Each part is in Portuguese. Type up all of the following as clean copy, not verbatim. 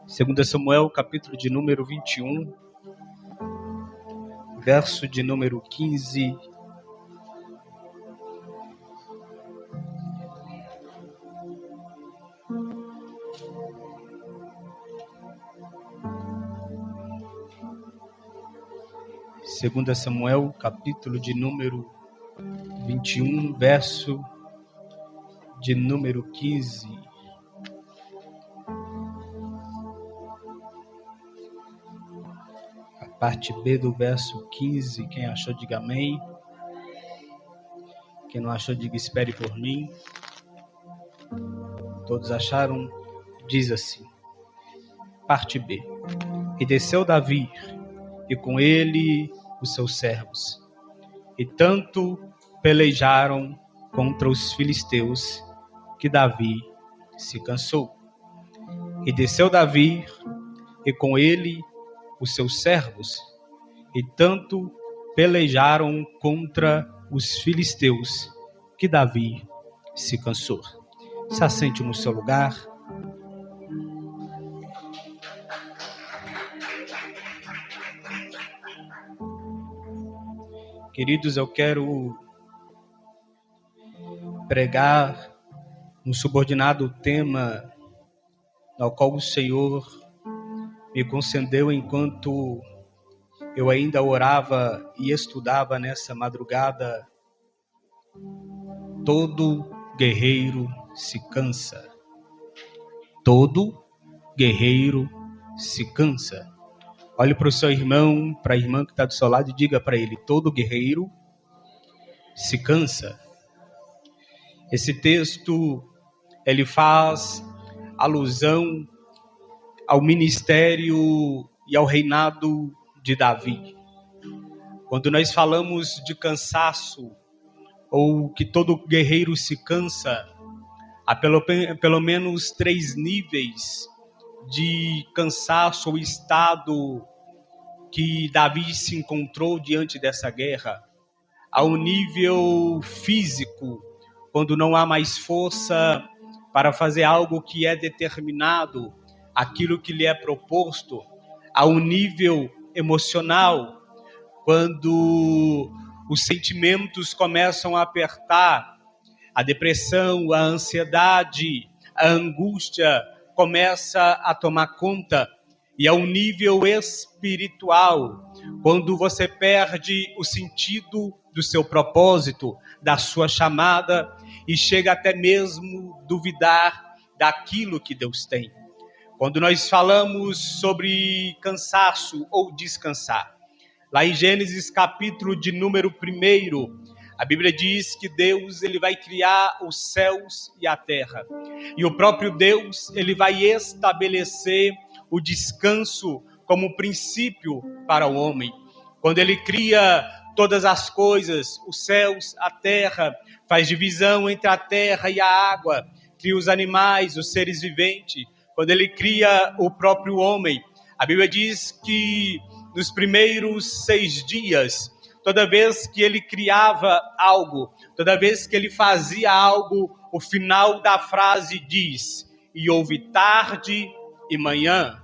Segunda Samuel, capítulo de número 21, verso de número 15. Segunda Samuel, capítulo de número 21, verso de número 15. A parte B do verso 15, quem achou, diga amém. Quem não achou, diga espere por mim. Todos acharam? Diz assim, parte B. E desceu Davi, e com ele os seus servos, e tanto pelejaram contra os filisteus, que Davi se cansou. E desceu Davi, e com ele os seus servos, e tanto pelejaram contra os filisteus, que Davi se cansou. Se assente no seu lugar. Queridos, eu quero pregar um subordinado tema ao qual o Senhor me concedeu enquanto eu ainda orava e estudava nessa madrugada. Todo guerreiro se cansa. Todo guerreiro se cansa. Olhe para o seu irmão, para a irmã que está do seu lado e diga para ele: todo guerreiro se cansa. Esse texto, ele faz alusão ao ministério e ao reinado de Davi. Quando nós falamos de cansaço, ou que todo guerreiro se cansa, há pelo menos 3 níveis de cansaço ou estado que Davi se encontrou diante dessa guerra. Há um nível físico, quando não há mais força para fazer algo que é determinado, aquilo que lhe é proposto. Há um nível emocional, quando os sentimentos começam a apertar, a depressão, a ansiedade, a angústia começa a tomar conta. E há um nível espiritual, quando você perde o sentido do seu propósito, da sua chamada, e chega até mesmo duvidar daquilo que Deus tem. Quando nós falamos sobre cansaço ou descansar, lá em Gênesis capítulo de número 1, a Bíblia diz que Deus ele vai criar os céus e a terra. E o próprio Deus ele vai estabelecer o descanso como princípio para o homem. Quando ele cria todas as coisas, os céus, a terra, faz divisão entre a terra e a água, cria os animais, os seres viventes. Quando ele cria o próprio homem, a Bíblia diz que nos primeiros 6 dias, toda vez que ele criava algo, toda vez que ele fazia algo, o final da frase diz: e houve tarde e manhã.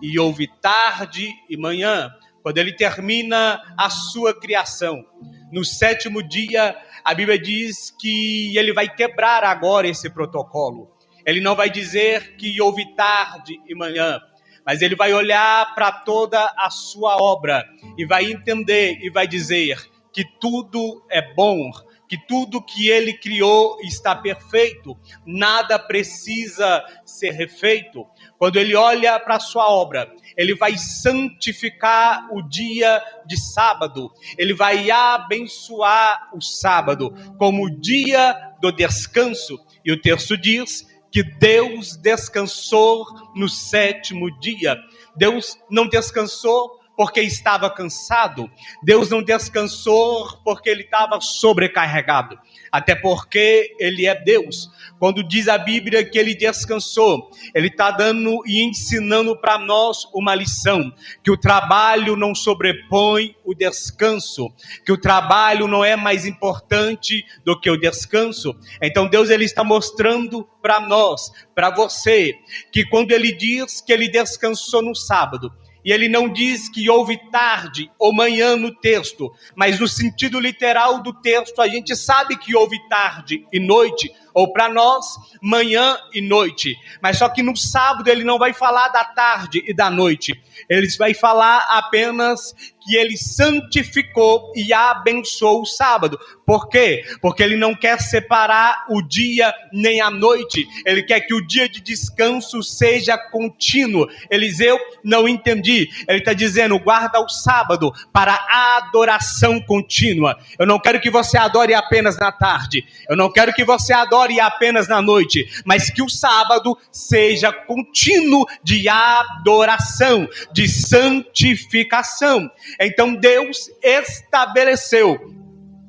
E houve tarde e manhã. Quando ele termina a sua criação, no 7º dia, a Bíblia diz que ele vai quebrar agora esse protocolo. Ele não vai dizer que houve tarde e manhã, mas ele vai olhar para toda a sua obra e vai entender e vai dizer que tudo é bom, que tudo que ele criou está perfeito, nada precisa ser refeito. Quando ele olha para a sua obra, ele vai santificar o dia de sábado, ele vai abençoar o sábado como o dia do descanso. E o texto diz que Deus descansou no 7º dia. Deus não descansou porque estava cansado. Deus não descansou porque ele estava sobrecarregado. Até porque ele é Deus. Quando diz a Bíblia que ele descansou, ele está dando e ensinando para nós uma lição. Que o trabalho não sobrepõe o descanso. Que o trabalho não é mais importante do que o descanso. Então Deus ele está mostrando para nós, para você, que quando ele diz que ele descansou no sábado, e ele não diz que houve tarde ou manhã no texto, mas no sentido literal do texto, a gente sabe que houve tarde e noite, ou para nós, manhã e noite. Mas só que no sábado ele não vai falar da tarde e da noite. Ele vai falar apenas que ele santificou e abençoou o sábado. Por quê? Porque ele não quer separar o dia nem a noite. Ele quer que o dia de descanso seja contínuo. Eliseu, não entendi. Ele está dizendo, guarda o sábado para a adoração contínua. Eu não quero que você adore apenas na tarde. Eu não quero que você adore apenas na noite. Mas que o sábado seja contínuo de adoração, de santificação. Então Deus estabeleceu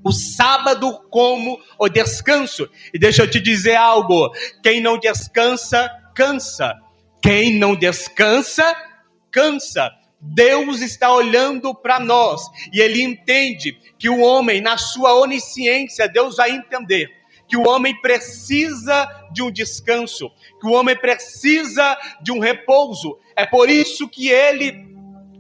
o sábado como o descanso. E deixa eu te dizer algo. Quem não descansa, cansa. Quem não descansa, cansa. Deus está olhando para nós. E Ele entende que o homem, na sua onisciência, Deus vai entender que o homem precisa de um descanso. Que o homem precisa de um repouso. É por isso que Ele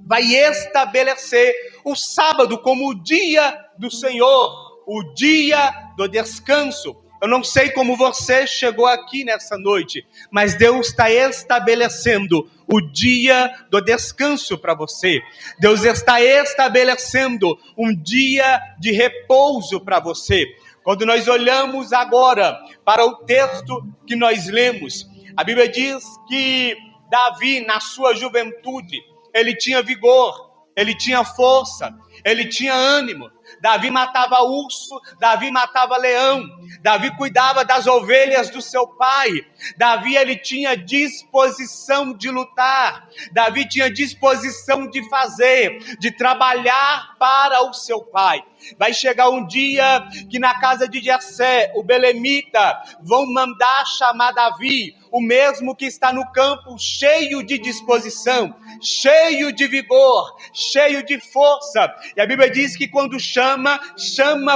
vai estabelecer o sábado como o dia do Senhor, o dia do descanso. Eu não sei como você chegou aqui nessa noite, mas Deus está estabelecendo o dia do descanso para você. Deus está estabelecendo um dia de repouso para você. Quando nós olhamos agora para o texto que nós lemos, a Bíblia diz que Davi, na sua juventude, ele tinha vigor, ele tinha força, ele tinha ânimo. Davi matava urso, Davi matava leão, Davi cuidava das ovelhas do seu pai. Davi ele tinha disposição de lutar, Davi tinha disposição de fazer, de trabalhar para o seu pai. Vai chegar um dia que na casa de Jessé, o belemita, vão mandar chamar Davi, o mesmo que está no campo cheio de disposição, cheio de vigor, cheio de força. E a Bíblia diz que quando chama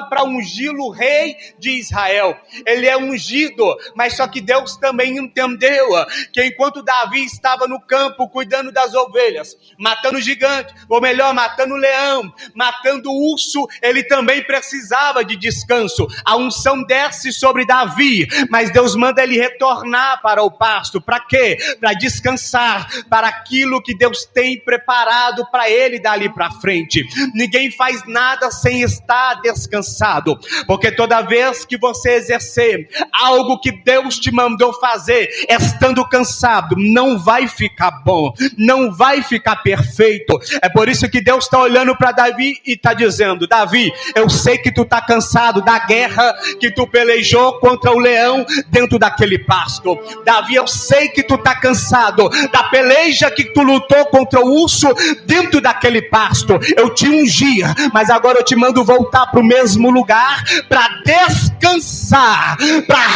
para ungí-lo rei de Israel. Ele é ungido, mas só que Deus também entendeu que enquanto Davi estava no campo cuidando das ovelhas, matando gigante, ou melhor, matando leão, matando urso, ele também precisava de descanso. A unção desce sobre Davi, mas Deus manda ele retornar para o pasto. Para quê? Para descansar, para aquilo que Deus tem preparado para ele dali para frente. Ninguém faz nada sem estar descansado, porque toda vez que você exercer algo que Deus te mandou fazer, estando cansado, não vai ficar bom, não vai ficar perfeito. É por isso que Deus está olhando para Davi e está dizendo: Davi, eu sei que tu está cansado da guerra que tu pelejou contra o leão dentro daquele pasto. Davi, eu sei que tu está cansado da peleja que tu lutou contra o urso dentro daquele pasto. Eu te ungi, mas agora eu te mando voltar para o mesmo lugar para descansar, para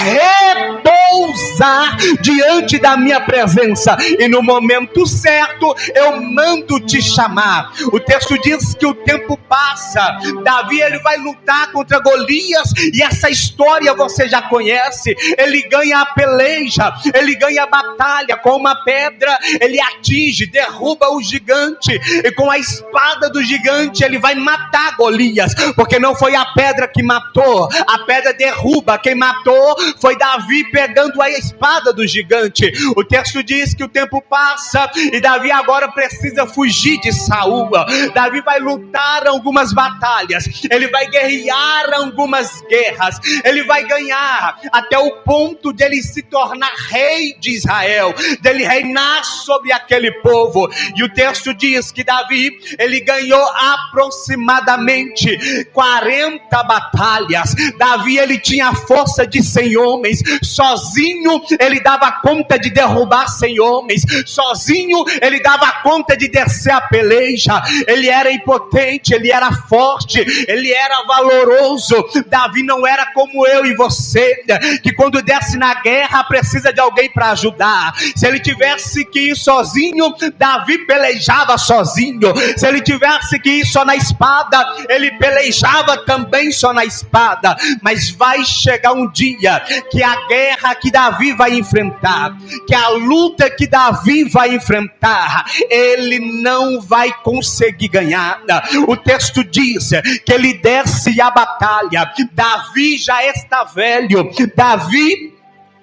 repousar diante da minha presença, e no momento certo eu mando te chamar. O texto diz que o tempo passa, Davi ele vai lutar contra Golias, e essa história você já conhece. Ele ganha a peleja, ele ganha a batalha com uma pedra, ele atinge, derruba o gigante, e com a espada do gigante ele vai matar Golias, porque não foi a pedra que matou, a pedra derruba, quem matou foi Davi pegando a espada do gigante. O texto diz que o tempo passa e Davi agora precisa fugir de Saul. Davi vai lutar algumas batalhas, ele vai guerrear algumas guerras, ele vai ganhar até o ponto de ele se tornar rei de Israel, dele reinar sobre aquele povo. E o texto diz que Davi, ele ganhou aproximadamente frente 40 batalhas. Davi, ele tinha a força de 100 homens. Sozinho ele dava conta de derrubar 100 homens. Sozinho ele dava conta de descer a peleja. Ele era impotente, ele era forte, ele era valoroso. Davi não era como eu e você, que quando desce na guerra precisa de alguém para ajudar. Se ele tivesse que ir sozinho, Davi pelejava sozinho. Se ele tivesse que ir só na espada, ele pelejava também só na espada. Mas vai chegar um dia que a guerra que Davi vai enfrentar, que a luta que Davi vai enfrentar, ele não vai conseguir ganhar. O texto diz que ele desce a batalha. Davi já está velho, Davi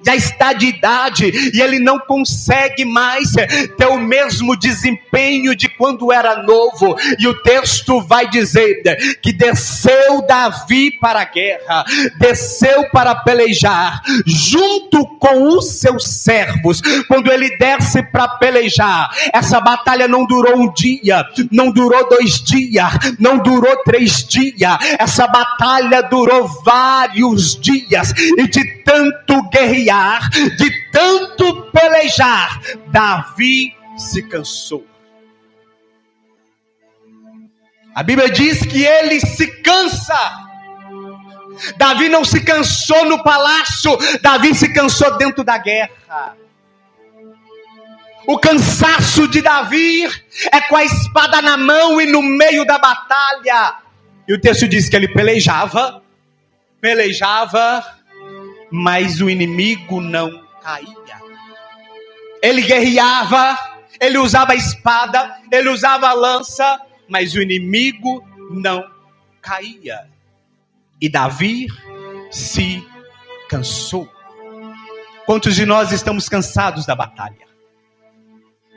já está de idade, e ele não consegue mais ter o mesmo desempenho de quando era novo. E o texto vai dizer que desceu Davi para a guerra, desceu para pelejar, junto com os seus servos. Quando ele desce para pelejar, essa batalha não durou um dia, não durou 2 dias, não durou 3 dias, essa batalha durou vários dias, e de tanto guerrear, de tanto pelejar, Davi se cansou. A Bíblia diz que ele se cansa. Davi não se cansou no palácio, Davi se cansou dentro da guerra. O cansaço de Davi é com a espada na mão e no meio da batalha. E o texto diz que ele pelejava, mas o inimigo não caía. Ele guerreava, ele usava a espada, ele usava a lança, mas o inimigo não caía. E Davi se cansou. Quantos de nós estamos cansados da batalha?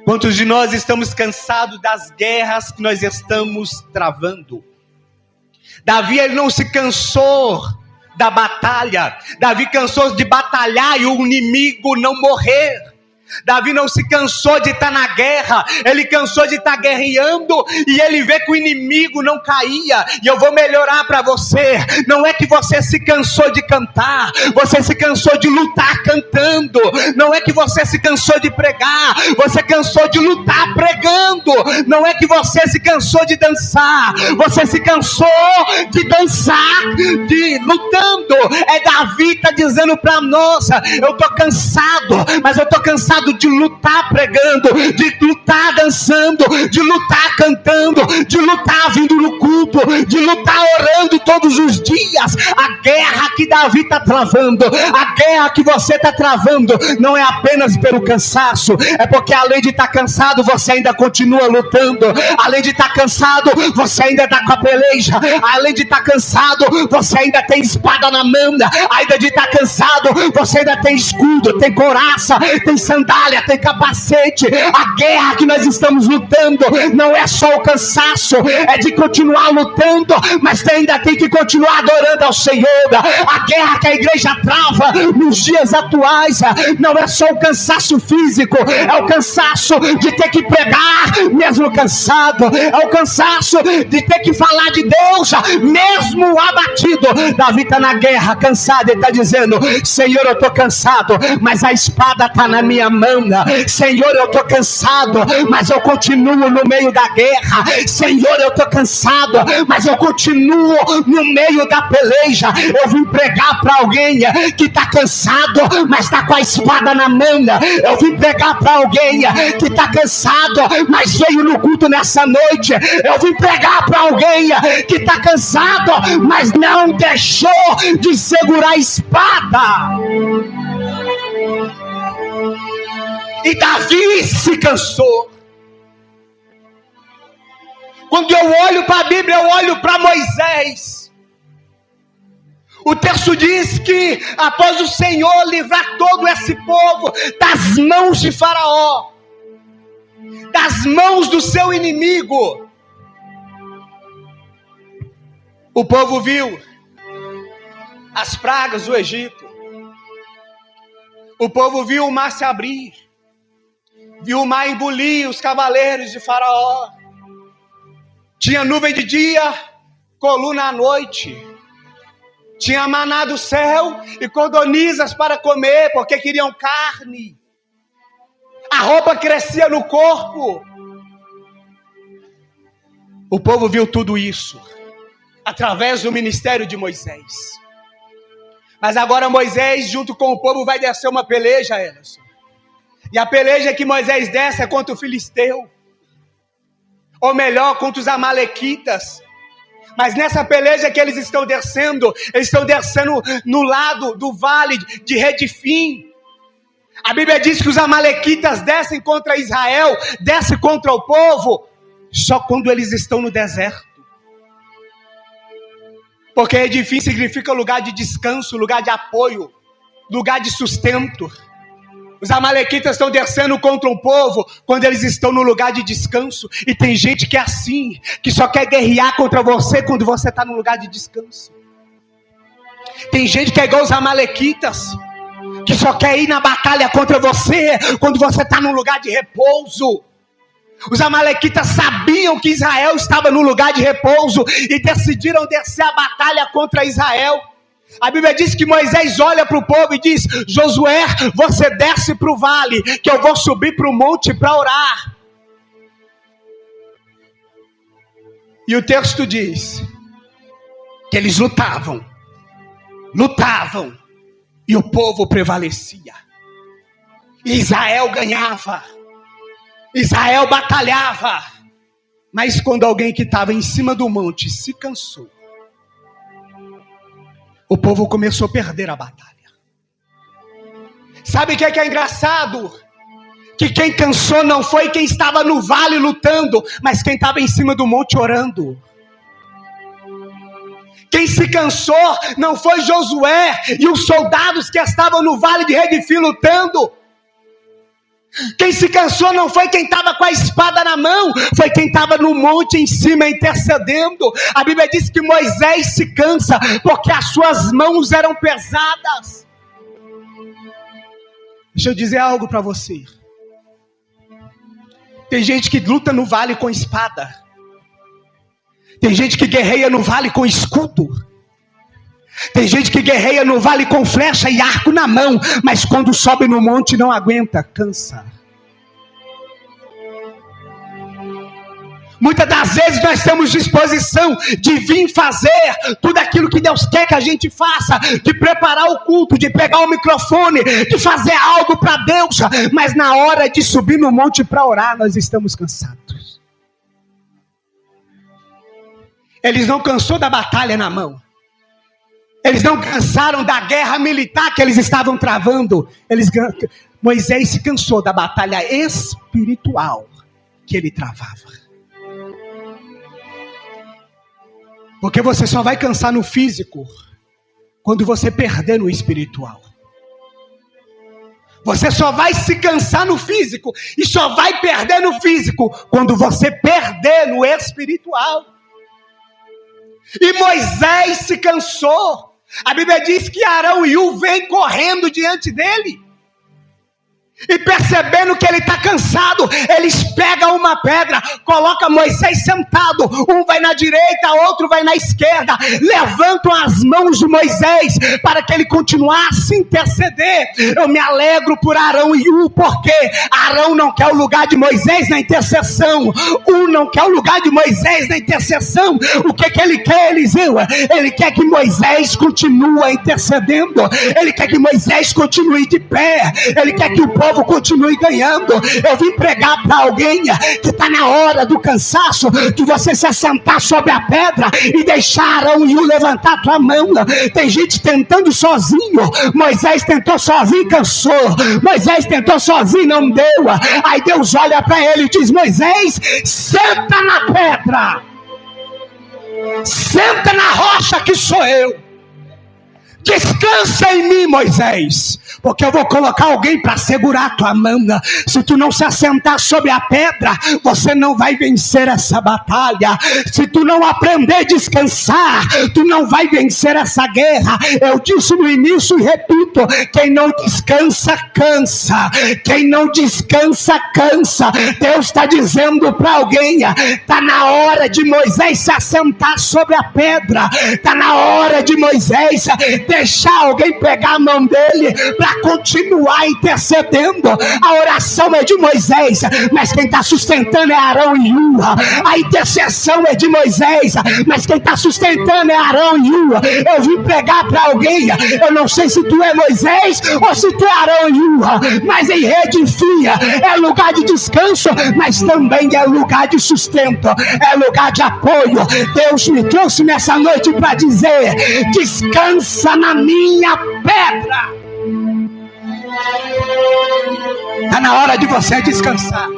Quantos de nós estamos cansados das guerras que nós estamos travando? Davi, ele não se cansou da batalha. Davi cansou de batalhar e o inimigo não morrer. Davi não se cansou de estar na guerra, ele cansou de estar guerreando, e ele vê que o inimigo não caía. E eu vou melhorar para você: não é que você se cansou de cantar, você se cansou de lutar cantando. Não é que você se cansou de pregar, você cansou de lutar pregando. Não é que você se cansou de dançar, você se cansou de dançar, de lutando. Davi está dizendo para nós: eu estou cansado, mas eu estou cansado de lutar pregando, de lutar dançando, de lutar cantando, de lutar vindo no culto, de lutar orando todos os dias. A guerra que Davi está travando, a guerra que você está travando, não é apenas pelo cansaço, é porque além de estar cansado, você ainda continua lutando. Além de estar cansado, você ainda está com a peleja. Além de estar cansado, você ainda tem espada na mão. Ainda de estar cansado, você ainda tem escudo, tem couraça, tem sandália, tem capacete. A guerra que nós estamos lutando não é só o cansaço, é de continuar lutando, mas ainda tem que continuar adorando ao Senhor. A guerra que a igreja trava nos dias atuais não é só o cansaço físico, é o cansaço de ter que pregar mesmo cansado, é o cansaço de ter que falar de Deus mesmo abatido. Davi está na guerra cansado e está dizendo: Senhor, eu estou cansado, mas a espada está na minha mão. Senhor, eu estou cansado, mas eu continuo no meio da guerra. Senhor, eu estou cansado, mas eu continuo no meio da peleja. Eu vim pregar para alguém que está cansado, mas está com a espada na mão. Eu vim pregar para alguém que está cansado, mas veio no culto nessa noite. Eu vim pregar para alguém que está cansado, mas não deixou de segurar a espada. E Davi se cansou. Quando eu olho para a Bíblia, eu olho para Moisés. O texto diz que após o Senhor livrar todo esse povo das mãos de Faraó, das mãos do seu inimigo, o povo viu as pragas do Egito. O povo viu o mar se abrir, viu o mar engolir os cavaleiros de Faraó. Tinha nuvem de dia coluna à noite. Tinha maná do céu e codornizes para comer, porque queriam carne. A roupa crescia no corpo. O povo viu tudo isso através do ministério de Moisés. Mas agora Moisés, junto com o povo, vai descer uma peleja, Emerson. E a peleja que Moisés desce é contra o filisteu. Ou melhor, contra os amalequitas. Mas nessa peleja que eles estão descendo no lado do vale de Redifim. A Bíblia diz que os amalequitas descem contra Israel, descem contra o povo, só quando eles estão no deserto. Porque Redifim significa lugar de descanso, lugar de apoio, lugar de sustento. Os amalequitas estão descendo contra o povo quando eles estão no lugar de descanso. E tem gente que é assim, que só quer guerrear contra você quando você está no lugar de descanso. Tem gente que é igual os amalequitas, que só quer ir na batalha contra você quando você está num lugar de repouso. Os amalequitas sabiam que Israel estava no lugar de repouso e decidiram descer a batalha contra Israel. A Bíblia diz que Moisés olha para o povo e diz: Josué, você desce para o vale, que eu vou subir para o monte para orar. E o texto diz que eles lutavam, e o povo prevalecia. Israel ganhava, Israel batalhava. Mas quando alguém que estava em cima do monte se cansou, o povo começou a perder a batalha. Sabe o que é engraçado? Que quem cansou não foi quem estava no vale lutando, mas quem estava em cima do monte orando. Quem se cansou não foi Josué e os soldados que estavam no vale de Redifim lutando. Quem se cansou não foi quem estava com a espada na mão, foi quem estava no monte em cima intercedendo. A Bíblia diz que Moisés se cansa porque as suas mãos eram pesadas. Deixa eu dizer algo para você. Tem gente que luta no vale com espada. Tem gente que guerreia no vale com escudo. Tem gente que guerreia no vale com flecha e arco na mão, mas quando sobe no monte não aguenta, cansa. Muitas das vezes nós temos disposição de vir fazer tudo aquilo que Deus quer que a gente faça, de preparar o culto, de pegar o microfone, de fazer algo para Deus, mas na hora de subir no monte para orar, nós estamos cansados. Eles não cansaram da batalha na mão. Eles não cansaram da guerra militar que eles estavam travando. Moisés se cansou da batalha espiritual que ele travava. Porque você só vai cansar no físico quando você perder no espiritual. Você só vai se cansar no físico e só vai perder no físico quando você perder no espiritual. E Moisés se cansou. A Bíblia diz que Arão e Hu vêm correndo diante dele. E percebendo que ele está cansado, eles pegam uma pedra, colocam Moisés sentado, um vai na direita, outro vai na esquerda, levantam as mãos de Moisés para que ele continuasse a interceder. Eu me alegro por Arão e Hu, porque Arão não quer o lugar de Moisés na intercessão, Hu não quer o lugar de Moisés na intercessão. O que ele quer, Eliseu? Ele quer que Moisés continue intercedendo, ele quer que Moisés continue de pé, ele quer que o povo continue ganhando. Eu vim pregar para alguém que está na hora do cansaço, de você se assentar sobre a pedra e deixar Arão e Hu levantar a tua mão. Tem gente tentando sozinho. Moisés tentou sozinho e cansou. Moisés tentou sozinho e não deu. Aí Deus olha para ele e diz: Moisés, senta na pedra, senta na rocha que sou eu. Descansa em mim, Moisés, porque eu vou colocar alguém para segurar a tua mão. Se tu não se assentar sobre a pedra, você não vai vencer essa batalha. Se tu não aprender a descansar, tu não vai vencer essa guerra. Eu disse no início e repito: quem não descansa, cansa. Quem não descansa, cansa. Deus está dizendo para alguém: está na hora de Moisés se assentar sobre a pedra. Está na hora de Moisés deixar alguém pegar a mão dele para continuar intercedendo. A oração é de Moisés, mas quem está sustentando é Arão e Hur. A intercessão é de Moisés, mas quem está sustentando é Arão e Hur. Eu vim pregar para alguém, eu não sei se tu é Moisés ou se tu é Arão e Hur, mas em Rede Fia é lugar de descanso, mas também é lugar de sustento, é lugar de apoio. Deus me trouxe nessa noite para dizer: descansa na minha pedra. Está na hora de você descansar.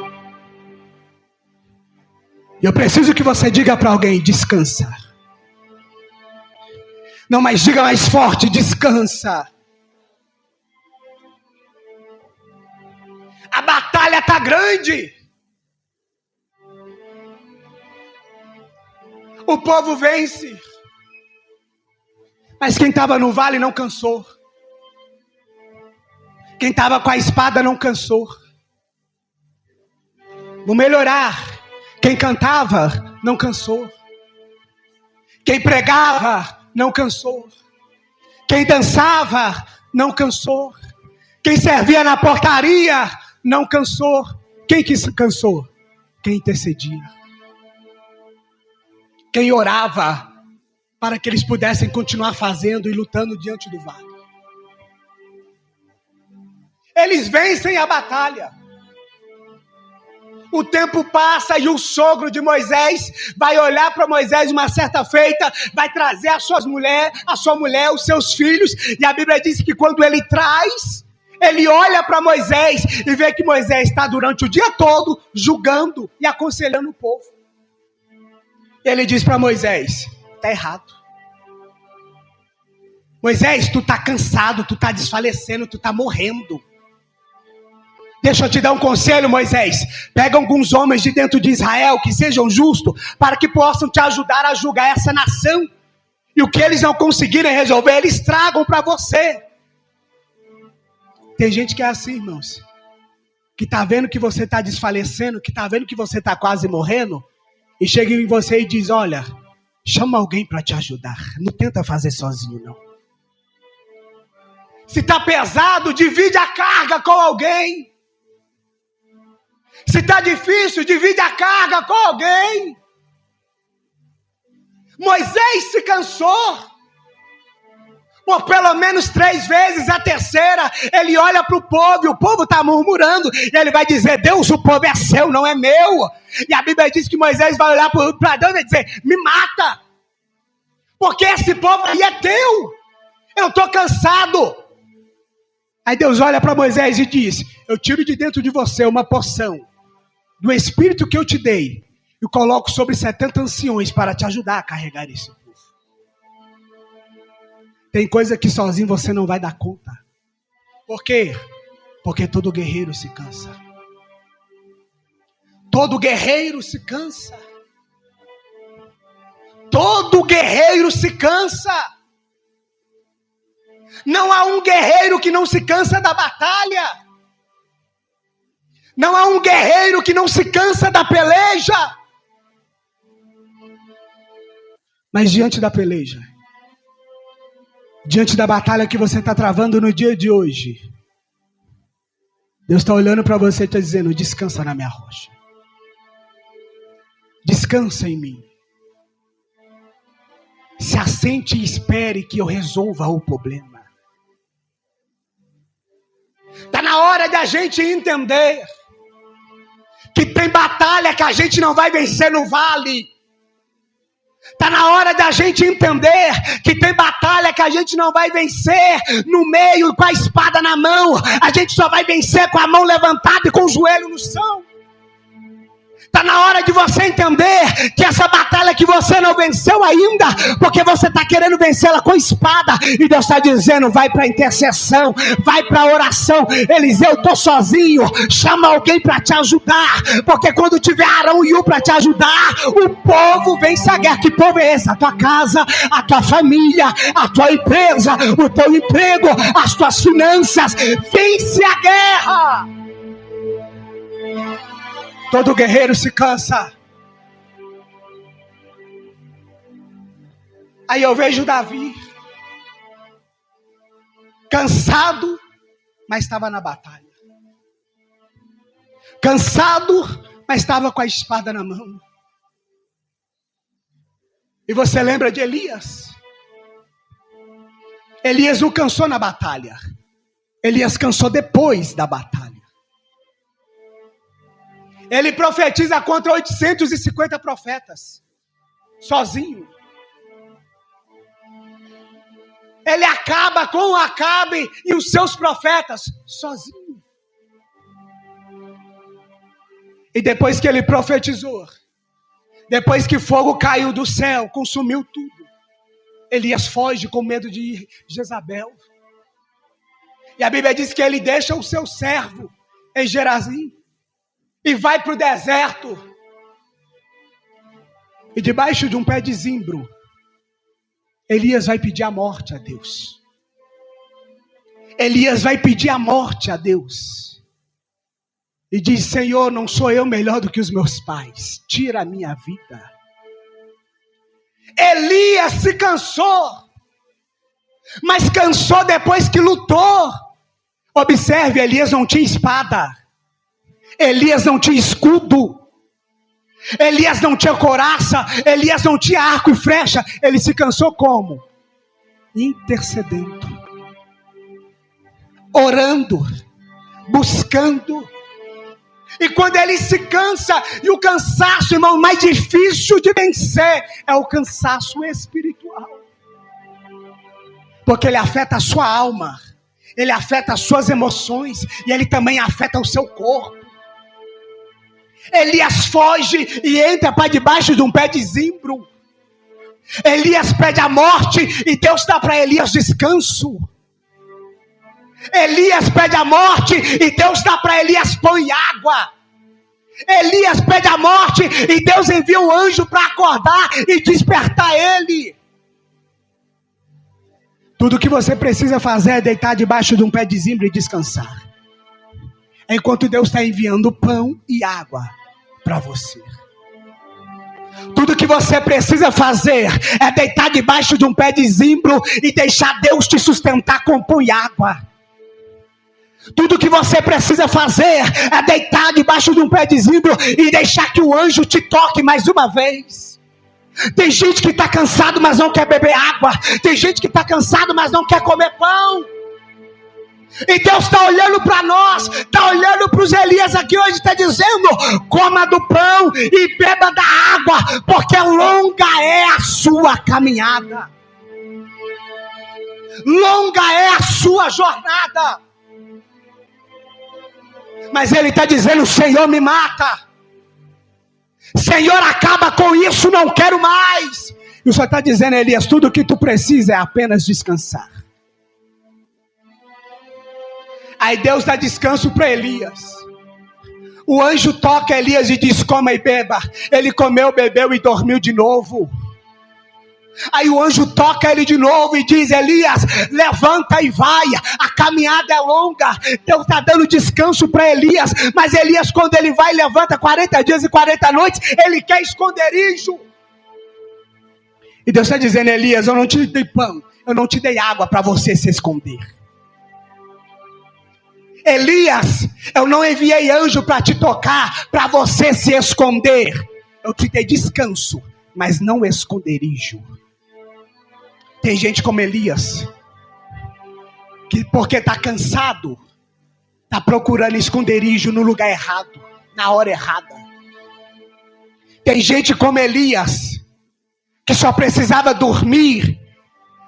Eu preciso que você diga para alguém: descansa. Não, mas diga mais forte: descansa. A batalha está grande. O povo vence. Mas quem estava no vale não cansou. Quem estava com a espada não cansou. Vou melhorar. Quem cantava não cansou. Quem pregava não cansou. Quem dançava não cansou. Quem servia na portaria não cansou. Quem que se cansou? Quem intercedia. Quem orava para que eles pudessem continuar fazendo e lutando diante do vale. Eles vencem a batalha. O tempo passa e o sogro de Moisés vai olhar para Moisés uma certa feita, vai trazer a sua mulher, os seus filhos, e a Bíblia diz que quando ele traz, ele olha para Moisés e vê que Moisés está durante o dia todo julgando e aconselhando o povo. Ele diz para Moisés: está errado. Moisés, tu está cansado, tu está desfalecendo, tu está morrendo. Deixa eu te dar um conselho, Moisés. Pega alguns homens de dentro de Israel que sejam justos, para que possam te ajudar a julgar essa nação. E o que eles não conseguirem resolver, eles tragam para você. Tem gente que é assim, irmãos, que está vendo que você está desfalecendo, que está vendo que você está quase morrendo, e chega em você e diz: olha, chama alguém para te ajudar. Não tenta fazer sozinho, não. Se está pesado, divide a carga com alguém. Se está difícil, divide a carga com alguém. Moisés se cansou. Por pelo menos 3 vezes, a terceira, ele olha para o povo, e o povo está murmurando, e ele vai dizer: Deus, o povo é seu, não é meu. E a Bíblia diz que Moisés vai olhar para Deus e dizer: me mata, porque esse povo aí é teu, eu estou cansado. Aí Deus olha para Moisés e diz: eu tiro de dentro de você uma porção do Espírito que eu te dei, e coloco sobre 70 anciões para te ajudar a carregar esse povo. Tem coisa que sozinho você não vai dar conta. Por quê? Porque todo guerreiro se cansa. Todo guerreiro se cansa. Todo guerreiro se cansa. Não há um guerreiro que não se cansa da batalha. Não há um guerreiro que não se cansa da peleja. Mas diante da peleja, diante da batalha que você está travando no dia de hoje, Deus está olhando para você e está dizendo: descansa na minha rocha. Descansa em mim. Se assente e espere que eu resolva o problema. Está na hora da gente entender que tem batalha que a gente não vai vencer no vale. Está na hora da gente entender que tem batalha que a gente não vai vencer no meio com a espada na mão. A gente só vai vencer com a mão levantada e com o joelho no chão. Está na hora de você entender que essa batalha que você não venceu ainda, porque você está querendo vencê-la com espada, e Deus está dizendo, vai para a intercessão, vai para a oração. Eliseu, estou sozinho, chama alguém para te ajudar, porque quando tiver Arão e U para te ajudar, o povo vence a guerra. Que povo é esse? A tua casa, a tua família, a tua empresa, o teu emprego, as tuas finanças. Vence a guerra. Todo guerreiro se cansa. Aí eu vejo Davi, cansado, mas estava na batalha. Cansado, mas estava com a espada na mão. E você lembra de Elias? Elias não cansou na batalha. Elias cansou depois da batalha. Ele profetiza contra 850 profetas, sozinho. Ele acaba com o Acabe e os seus profetas, sozinho. E depois que ele profetizou, depois que fogo caiu do céu, consumiu tudo, Elias foge com medo de Jezabel. E a Bíblia diz que ele deixa o seu servo em Gerazim e vai para o deserto. E debaixo de um pé de zimbro, Elias vai pedir a morte a Deus. Elias vai pedir a morte a Deus. E diz, Senhor, não sou eu melhor do que os meus pais. Tira a minha vida. Elias se cansou. Mas cansou depois que lutou. Observe, Elias não tinha espada. Elias não tinha escudo. Elias não tinha couraça. Elias não tinha arco e flecha. Ele se cansou como? Intercedendo. Orando. Buscando. E quando ele se cansa, e o cansaço, irmão, mais difícil de vencer é o cansaço espiritual. Porque ele afeta a sua alma, ele afeta as suas emoções, e ele também afeta o seu corpo. Elias foge e entra para debaixo de um pé de zimbro. Elias pede a morte e Deus dá para Elias descanso. Elias pede a morte e Deus dá para Elias pão e água. Elias pede a morte e Deus envia um anjo para acordar e despertar ele. Tudo que você precisa fazer é deitar debaixo de um pé de zimbro e descansar. Enquanto Deus está enviando pão e água para você. Tudo que você precisa fazer é deitar debaixo de um pé de zimbro e deixar Deus te sustentar com pão e água. Tudo que você precisa fazer é deitar debaixo de um pé de zimbro e deixar que o anjo te toque mais uma vez. Tem gente que está cansado, mas não quer beber água. Tem gente que está cansado, mas não quer comer pão. E Deus está olhando para nós, está olhando para os Elias aqui hoje, está dizendo, coma do pão e beba da água, porque longa é a sua caminhada. Longa é a sua jornada. Mas ele está dizendo, Senhor, me mata. Senhor, acaba com isso, não quero mais. E o Senhor está dizendo, Elias, tudo o que tu precisa é apenas descansar. Aí Deus dá descanso para Elias. O anjo toca Elias e diz, coma e beba. Ele comeu, bebeu e dormiu de novo. Aí o anjo toca ele de novo e diz, Elias, levanta e vai, a caminhada é longa. Deus está dando descanso para Elias, mas Elias, quando ele vai e levanta 40 dias e 40 noites, ele quer esconderijo. E Deus está dizendo, Elias, eu não te dei pão, eu não te dei água para você se esconder. Elias, eu não enviei anjo para te tocar, para você se esconder. Eu te dei descanso, mas não esconderijo. Tem gente como Elias, que porque está cansado, está procurando esconderijo no lugar errado, na hora errada. Tem gente como Elias, que só precisava dormir,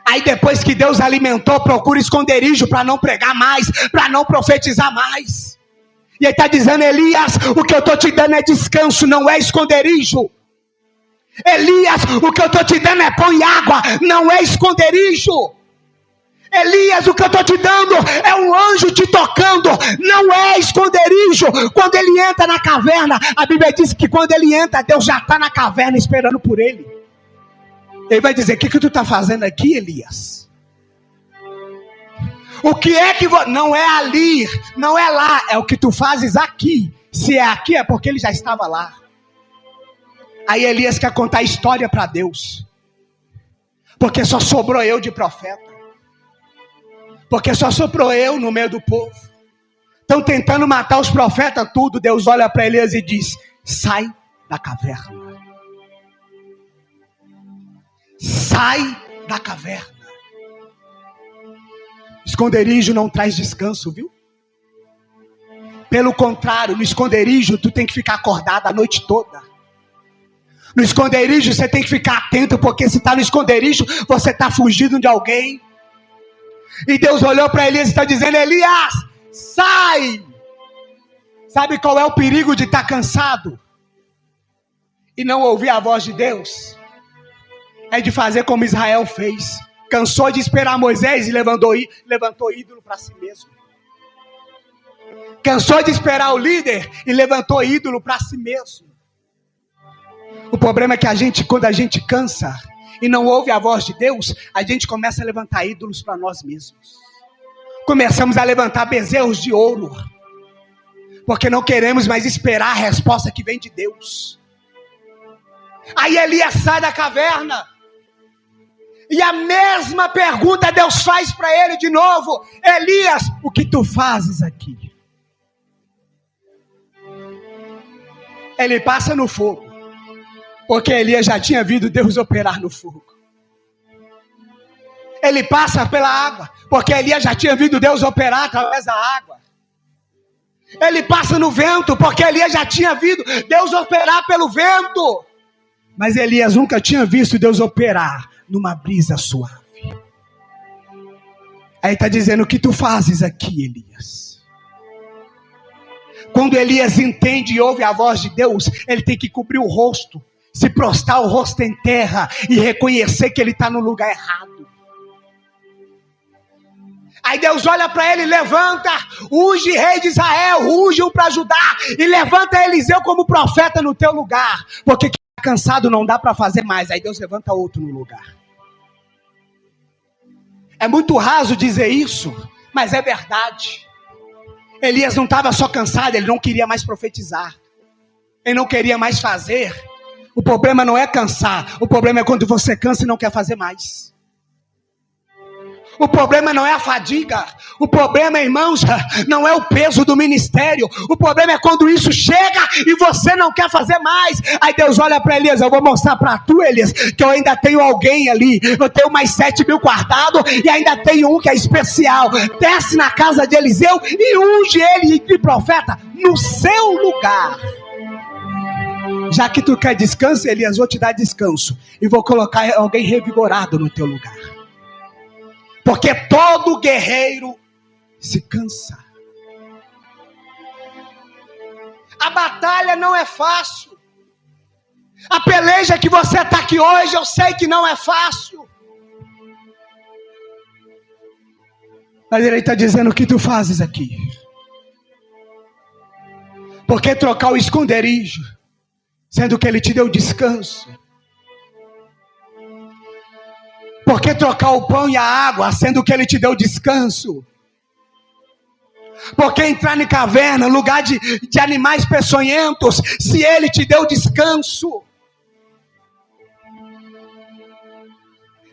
aí depois que Deus alimentou, procura esconderijo para não pregar mais, para não profetizar mais. E ele está dizendo: Elias, o que eu estou te dando é descanso, não é esconderijo. Elias, o que eu estou te dando é pão e água, não é esconderijo. Elias, o que eu estou te dando é um anjo te tocando, não é esconderijo. Quando ele entra na caverna, a Bíblia diz que quando ele entra, Deus já está na caverna esperando por ele. Ele vai dizer: o que tu está fazendo aqui, Elias? O que é que não é ali, não é lá, é o que tu fazes aqui. Se é aqui, é porque ele já estava lá. Aí Elias quer contar a história para Deus, porque só sobrou eu de profeta, porque só sobrou eu no meio do povo. Estão tentando matar os profetas tudo. Deus olha para Elias e diz: sai da caverna. Sai da caverna. Esconderijo não traz descanso, viu? Pelo contrário, no esconderijo tu tem que ficar acordado a noite toda. No esconderijo você tem que ficar atento, porque se está no esconderijo, você está fugindo de alguém. E Deus olhou para Elias e está dizendo: Elias, sai! Sabe qual é o perigo de estar cansado e não ouvir a voz de Deus? É de fazer como Israel fez. Cansou de esperar Moisés e levantou ídolo para si mesmo. Cansou de esperar o líder e levantou ídolo para si mesmo. O problema é que quando a gente cansa e não ouve a voz de Deus, a gente começa a levantar ídolos para nós mesmos. Começamos a levantar bezerros de ouro, porque não queremos mais esperar a resposta que vem de Deus. Aí Elias sai da caverna, e a mesma pergunta Deus faz para ele de novo: Elias, o que tu fazes aqui? Ele passa no fogo, porque Elias já tinha visto Deus operar no fogo. Ele passa pela água, porque Elias já tinha visto Deus operar através da água. Ele passa no vento, porque Elias já tinha visto Deus operar pelo vento. Mas Elias nunca tinha visto Deus operar numa brisa suave. Aí está dizendo: o que tu fazes aqui, Elias? Quando Elias entende e ouve a voz de Deus, ele tem que cobrir o rosto, se prostrar o rosto em terra e reconhecer que ele está no lugar errado. Aí Deus olha para ele: levanta, unge rei de Israel, unge-o para ajudar, e levanta Eliseu como profeta no teu lugar, porque quem está cansado não dá para fazer mais. Aí Deus levanta outro no lugar. É muito raso dizer isso, mas é verdade. Elias não estava só cansado, ele não queria mais profetizar, ele não queria mais fazer. O problema não é cansar, o problema é quando você cansa e não quer fazer mais. O problema não é a fadiga, o problema, irmãos, não é o peso do ministério. O problema é quando isso chega e você não quer fazer mais. Aí Deus olha para Elias: eu vou mostrar para tu, Elias, que eu ainda tenho alguém ali. Eu tenho mais 7.000 guardados e ainda tenho um que é especial. Desce na casa de Eliseu e unge ele de profeta no seu lugar. Já que tu quer descanso, Elias, vou te dar descanso e vou colocar alguém revigorado no teu lugar. Porque todo guerreiro se cansa. A batalha não é fácil. A peleja que você está aqui hoje, eu sei que não é fácil. Mas ele está dizendo: o que tu fazes aqui? Por que trocar o esconderijo, sendo que ele te deu descanso? Por que trocar o pão e a água, sendo que ele te deu descanso? Por que entrar na caverna, lugar de animais peçonhentos, se ele te deu descanso?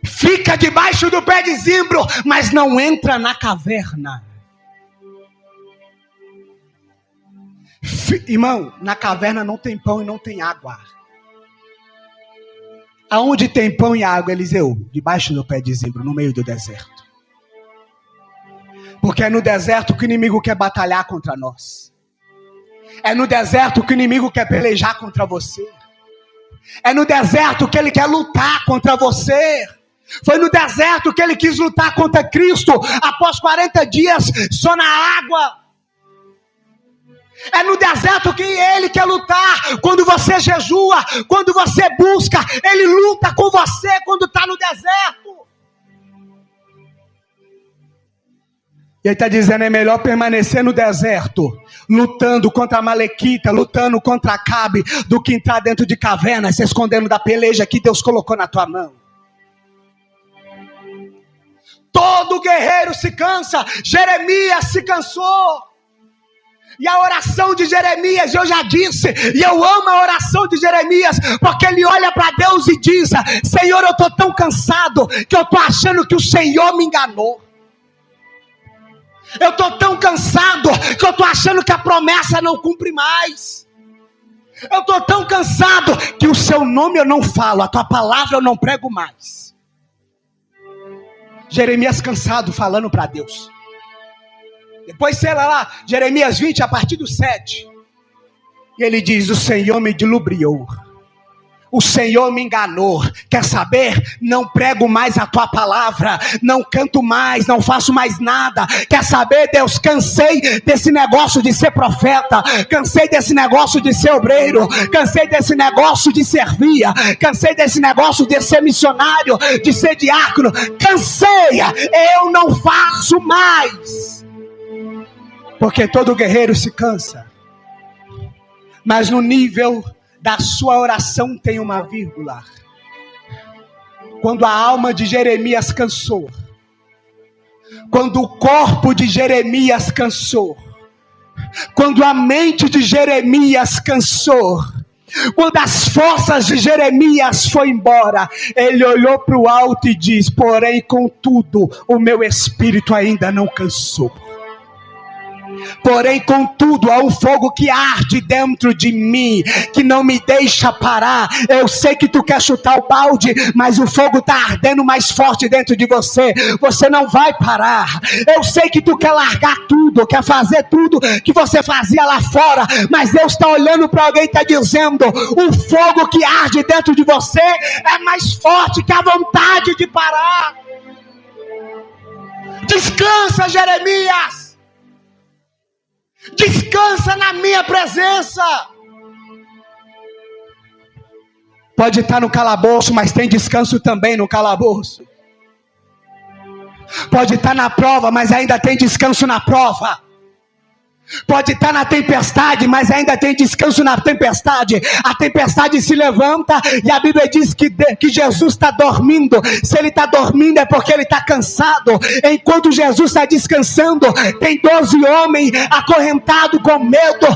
Fica debaixo do pé de zimbro, mas não entra na caverna. Irmão, na caverna não tem pão e não tem água. Aonde tem pão e água, Eliseu? Debaixo do pé de zimbro, no meio do deserto. Porque é no deserto que o inimigo quer batalhar contra nós. É no deserto que o inimigo quer pelejar contra você. É no deserto que ele quer lutar contra você. Foi no deserto que ele quis lutar contra Cristo, após 40 dias só na água. É no deserto que ele quer lutar. Quando você jejua, quando você busca, ele luta com você quando está no deserto. E ele está dizendo, é melhor permanecer no deserto, lutando contra a Malequita, lutando contra Acabe, do que entrar dentro de cavernas, se escondendo da peleja que Deus colocou na tua mão. Todo guerreiro se cansa. Jeremias se cansou. E a oração de Jeremias, eu já disse, e eu amo a oração de Jeremias, porque ele olha para Deus e diz, Senhor, eu estou tão cansado, que eu estou achando que o Senhor me enganou. Eu estou tão cansado, que eu estou achando que a promessa não cumpre mais. Eu estou tão cansado, que o seu nome eu não falo, a tua palavra eu não prego mais. Jeremias cansado, falando para Deus. Depois sei lá, Jeremias 20, a partir do 7. E ele diz, o Senhor me dilubriou. O Senhor me enganou. Quer saber? Não prego mais a tua palavra. Não canto mais, não faço mais nada. Quer saber, Deus? Cansei desse negócio de ser profeta. Cansei desse negócio de ser obreiro. Cansei desse negócio de servir. Cansei desse negócio de ser missionário, de ser diácono. Cansei. Eu não faço mais. Porque todo guerreiro se cansa. Mas no nível da sua oração tem uma vírgula. Quando a alma de Jeremias cansou, quando o corpo de Jeremias cansou, quando a mente de Jeremias cansou, quando as forças de Jeremias foi embora, ele olhou para o alto e diz, porém, contudo, o meu espírito ainda não cansou. Porém, contudo, há um fogo que arde dentro de mim, que não me deixa parar. Eu sei que tu quer chutar o balde, mas o fogo está ardendo mais forte dentro de você. Você não vai parar. Eu sei que tu quer largar tudo, quer fazer tudo que você fazia lá fora, mas Deus está olhando para alguém e está dizendo, o fogo que arde dentro de você é mais forte que a vontade de parar. Descansa, Jeremias. Descansa na minha presença. Pode estar no calabouço, mas tem descanso também no calabouço. Pode estar na prova, mas ainda tem descanso na prova. Pode estar na tempestade, mas ainda tem descanso na tempestade. A tempestade se levanta e a Bíblia diz que Jesus está dormindo. Se ele está dormindo é porque ele está cansado. Enquanto Jesus está descansando, tem 12 homens acorrentados com medo,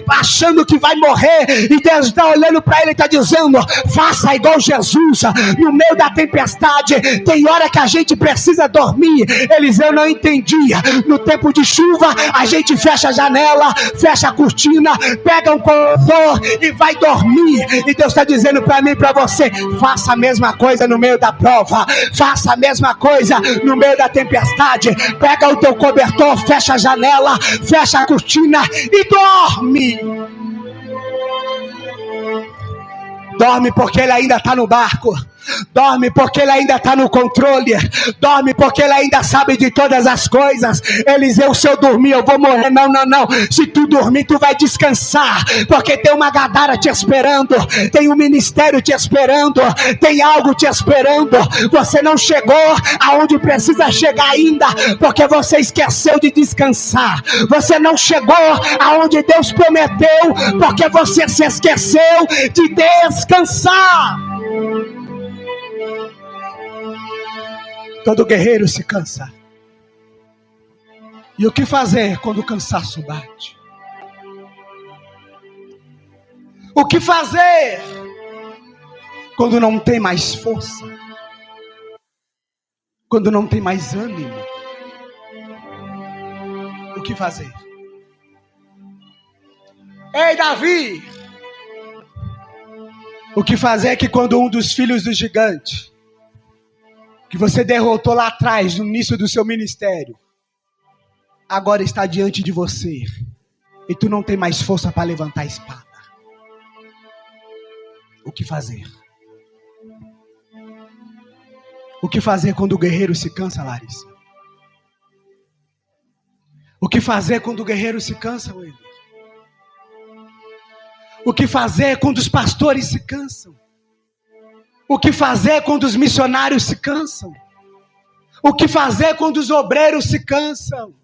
achando que vai morrer. E Deus está olhando para ele e está dizendo, faça igual Jesus. No meio da tempestade, tem hora que a gente precisa dormir. Eliseu não entendia. No tempo de chuva, a gente fecha a janela, fecha a cortina, pega um cobertor e vai dormir. E Deus está dizendo para mim e para você, faça a mesma coisa no meio da prova, faça a mesma coisa no meio da tempestade. Pega o teu cobertor, fecha a janela, fecha a cortina e dorme. Dorme porque ele ainda está no barco. Dorme porque ele ainda está no controle. Dorme porque ele ainda sabe de todas as coisas. Eliseu, se eu dormir eu vou morrer. Não. Se tu dormir tu vai descansar, porque tem uma Gadara te esperando, tem um ministério te esperando, tem algo te esperando. Você não chegou aonde precisa chegar ainda, porque você esqueceu de descansar. Você não chegou aonde Deus prometeu, porque você se esqueceu de descansar. Todo guerreiro se cansa. E o que fazer quando o cansaço bate? O que fazer quando não tem mais força? Quando não tem mais ânimo? O que fazer? Ei, Davi! O que fazer é que quando um dos filhos do gigante que você derrotou lá atrás, no início do seu ministério, agora está diante de você, e tu não tem mais força para levantar a espada. O que fazer? O que fazer quando o guerreiro se cansa, Larissa? O que fazer quando o guerreiro se cansa, William? O que fazer quando os pastores se cansam? O que fazer quando os missionários se cansam? O que fazer quando os obreiros se cansam?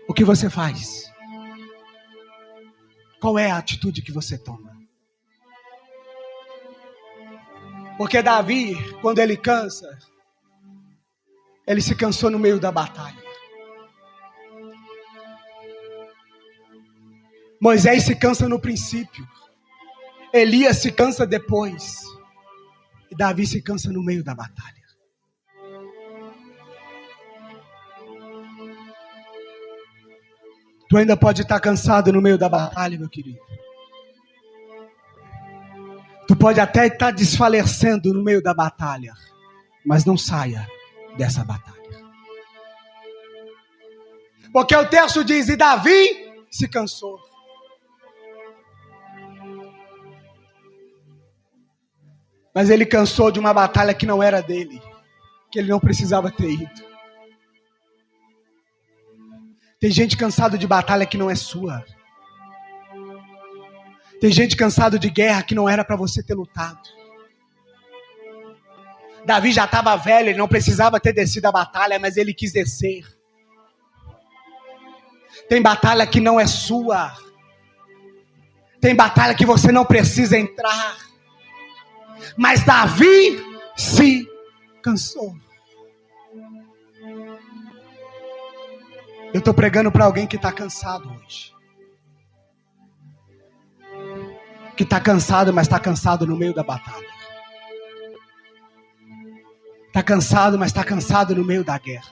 O que você faz? Qual é a atitude que você toma? Porque Davi, quando ele cansa, ele se cansou no meio da batalha. Moisés se cansa no princípio. Elias se cansa depois. E Davi se cansa no meio da batalha. Tu ainda pode estar cansado no meio da batalha, meu querido. Tu pode até estar desfalecendo no meio da batalha, mas não saia dessa batalha. Porque o texto diz, e Davi se cansou. Mas ele cansou de uma batalha que não era dele, que ele não precisava ter ido. Tem gente cansado de batalha que não é sua. Tem gente cansado de guerra que não era para você ter lutado. Davi já estava velho, ele não precisava ter descido a batalha, mas ele quis descer. Tem batalha que não é sua. Tem batalha que você não precisa entrar. Mas Davi se cansou. Eu estou pregando para alguém que está cansado hoje. Que está cansado, mas está cansado no meio da batalha. Está cansado, mas está cansado no meio da guerra.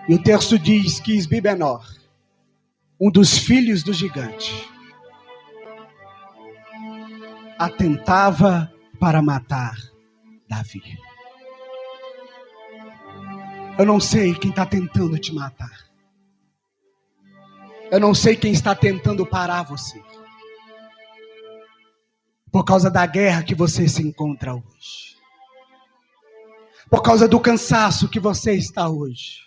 E o texto diz que Isbi-Benó, um dos filhos do gigante, atentava para matar Davi. Eu não sei quem está tentando te matar. Eu não sei quem está tentando parar você. Por causa da guerra que você se encontra hoje. Por causa do cansaço que você está hoje.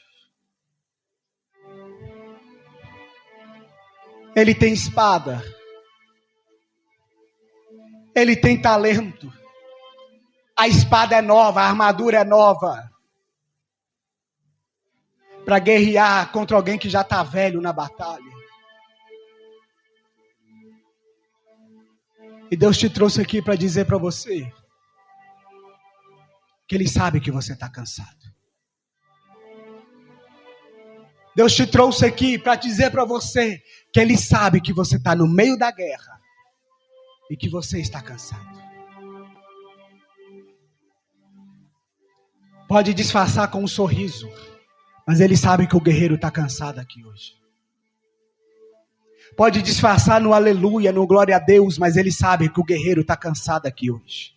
Ele tem espada. Ele tem talento. A espada é nova, a armadura é nova. Para guerrear contra alguém que já está velho na batalha. E Deus te trouxe aqui para dizer para você que Ele sabe que você está cansado. Deus te trouxe aqui para dizer para você que Ele sabe que você está no meio da guerra e que você está cansado. Pode disfarçar com um sorriso, mas Ele sabe que o guerreiro está cansado aqui hoje. Pode disfarçar no aleluia, no glória a Deus, mas Ele sabe que o guerreiro está cansado aqui hoje.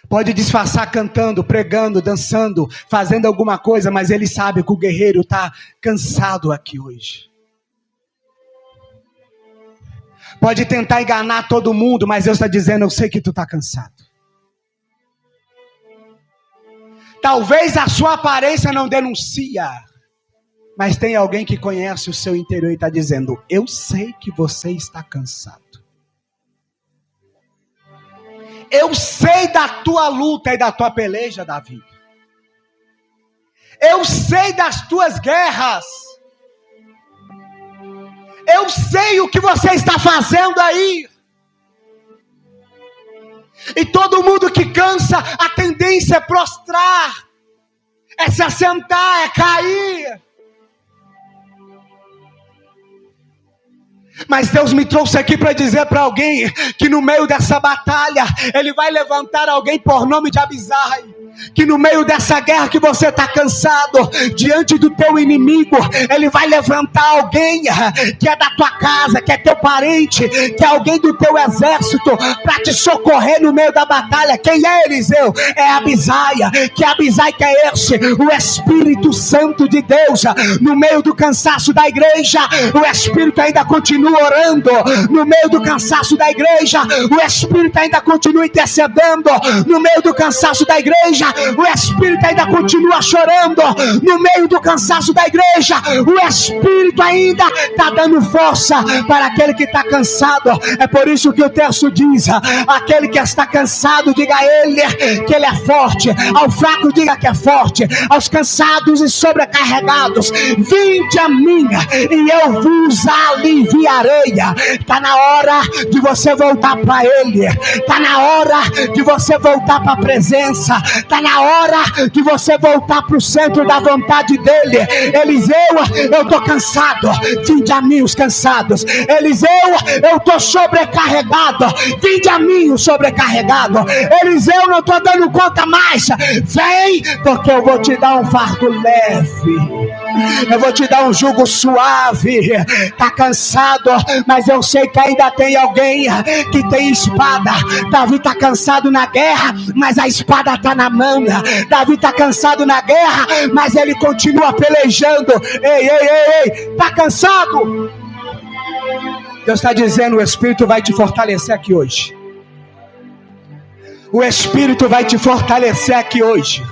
Pode disfarçar cantando, pregando, dançando, fazendo alguma coisa, mas Ele sabe que o guerreiro está cansado aqui hoje. Pode tentar enganar todo mundo, mas Deus está dizendo, eu sei que tu está cansado. Talvez a sua aparência não denuncia, mas tem alguém que conhece o seu interior e está dizendo, eu sei que você está cansado. Eu sei da tua luta e da tua peleja, Davi. Eu sei das tuas guerras. Eu sei o que você está fazendo aí. E todo mundo que cansa, a tendência é prostrar, é se assentar, é cair. Mas Deus me trouxe aqui para dizer para alguém que no meio dessa batalha, Ele vai levantar alguém por nome de Abisai. Que no meio dessa guerra que você está cansado, diante do teu inimigo, Ele vai levantar alguém que é da tua casa, que é teu parente, que é alguém do teu exército, para te socorrer no meio da batalha. Quem é Eliseu? É Abisai. Que Abisai que é esse? O Espírito Santo de Deus. No meio do cansaço da igreja, o Espírito ainda continua orando. No meio do cansaço da igreja, o Espírito ainda continua intercedendo. No meio do cansaço da igreja, o Espírito ainda continua chorando no meio do cansaço da igreja. O Espírito ainda está dando força para aquele que está cansado. É por isso que o texto diz: aquele que está cansado, diga a ele que ele é forte. Ao fraco, diga que é forte. Aos cansados e sobrecarregados, vinde a mim e eu vos aliviarei. Está na hora de você voltar para ele. Está na hora de você voltar para a presença. Está na hora de você voltar para o centro da vontade dele. Eliseu, eu estou cansado, vinde a mim os cansados. Eliseu, eu estou sobrecarregado, vinde a mim o sobrecarregado. Eliseu, não estou dando conta mais, vem, porque eu vou te dar um fardo leve. Eu vou te dar um jugo suave. Está cansado, mas eu sei que ainda tem alguém que tem espada. Davi está cansado na guerra, mas a espada está na mão. Davi está cansado na guerra, mas ele continua pelejando. Ei, está cansado? Deus está dizendo: o Espírito vai te fortalecer aqui hoje. O Espírito vai te fortalecer aqui hoje.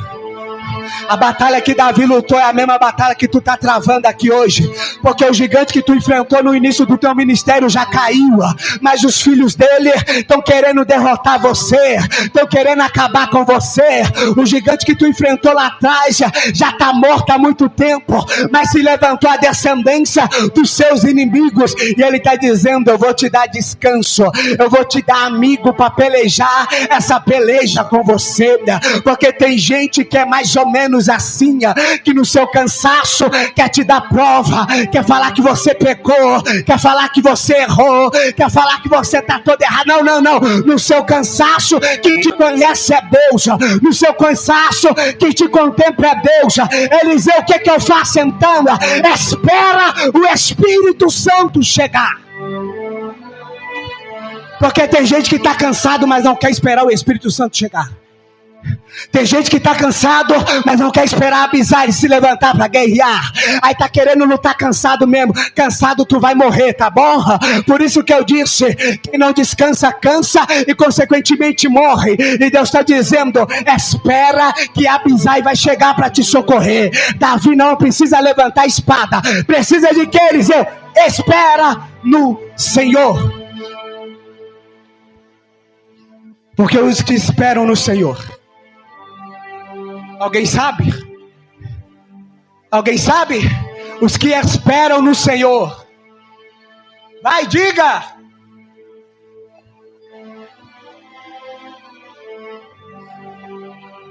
A batalha que Davi lutou é a mesma batalha que tu está travando aqui hoje. Porque o gigante que tu enfrentou no início do teu ministério já caiu. Mas os filhos dele estão querendo derrotar você. Estão querendo acabar com você. O gigante que tu enfrentou lá atrás já está morto há muito tempo. Mas se levantou a descendência dos seus inimigos. E ele está dizendo: eu vou te dar descanso. Eu vou te dar amigo para pelejar essa peleja com você. Porque tem gente que é mais ou menos assim, que no seu cansaço quer te dar prova, quer falar que você pecou, quer falar que você errou, quer falar que você está todo errado. Não, no seu cansaço quem te conhece é Deus, no seu cansaço quem te contempla é Deus. Eliseu, o que eu faço então? Espera o Espírito Santo chegar. Porque tem gente que está cansado, mas não quer esperar o Espírito Santo chegar. Tem gente que está cansado, mas não quer esperar Abisai se levantar para guerrear. Aí está querendo lutar cansado mesmo. Cansado tu vai morrer, tá bom? Por isso que eu disse: quem não descansa, cansa e consequentemente morre. E Deus está dizendo: espera que Abisai vai chegar para te socorrer. Davi não precisa levantar a espada. Precisa de que, Eliseu? Espera no Senhor. Porque os que esperam no Senhor, alguém sabe? Alguém sabe? Os que esperam no Senhor. Vai, diga.